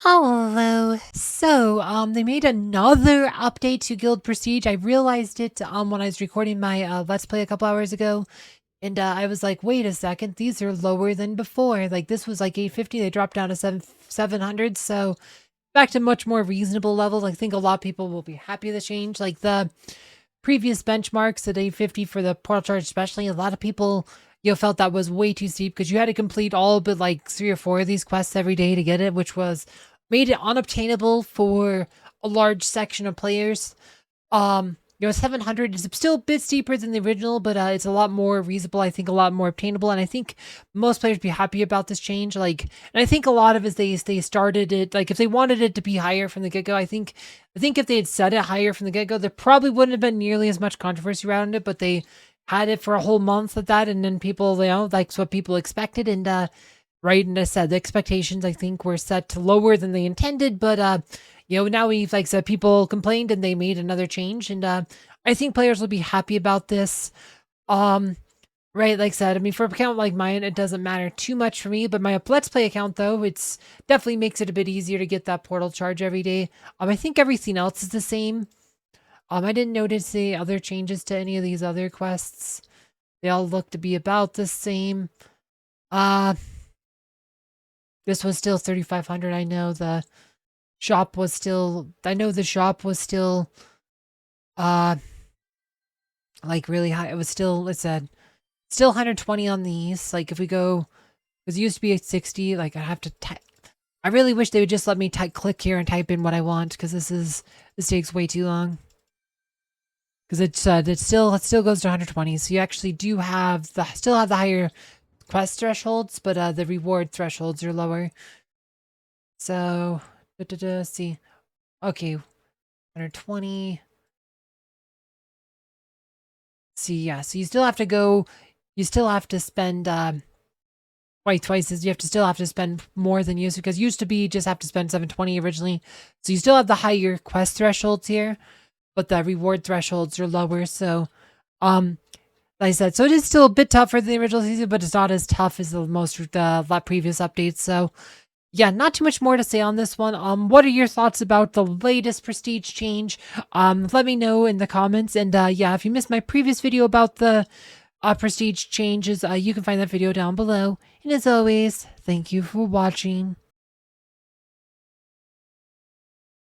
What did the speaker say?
Hello. So, they made another update to Guild Prestige. I realized it when I was recording my Let's Play a couple hours ago, and I was like, wait a second, these are lower than before. Like this was like 850, they dropped down to 700, so back to much more reasonable levels. I think a lot of people will be happy with the change. Like the previous benchmarks at 850 for the portal charge, especially, a lot of people felt that was way too steep because you had to complete all but like 3 or 4 of these quests every day to get it, which was made it unobtainable for a large section of players. 700 is still a bit steeper than the original, but it's a lot more reasonable. I think a lot more obtainable, and I think most players be happy about this change. Like, and I think a lot of it is they started it like if they wanted it to be higher from the get go. I think if they had set it higher from the get go, there probably wouldn't have been nearly as much controversy around it. But they had it for a whole month at that, and then people, that's what people expected, and right. And I said the expectations I think were set to lower than they intended, but now we've like said people complained and they made another change, and I think players will be happy about this. Um, right, like I said, I mean for an account like mine, it doesn't matter too much for me, but my Let's Play account though, it's definitely makes it a bit easier to get that portal charge every day. I think everything else is the same. I didn't notice the other changes to any of these other quests. They all look to be about the same. Uh this was still 3,500. I know the shop was still uh like really high. It said still 120 on these. Like if we go, because it used to be 60, like I have to type. I really wish they would just let me click here and type in what I want, because this takes way too long. Because it still goes to 120, so you actually do have the higher quest thresholds, but the reward thresholds are lower. So see, okay, 120. See, yeah, so you still have to go, you still have to spend twice as you still have to spend more than used, because used to be just have to spend 720 originally. So you still have the higher quest thresholds here, but the reward thresholds are lower. So like I said, so it is still a bit tougher than the original season, but it's not as tough as the previous updates. So yeah, not too much more to say on this one. What are your thoughts about the latest prestige change? Let me know in the comments. And yeah, if you missed my previous video about the prestige changes, you can find that video down below. And as always, thank you for watching.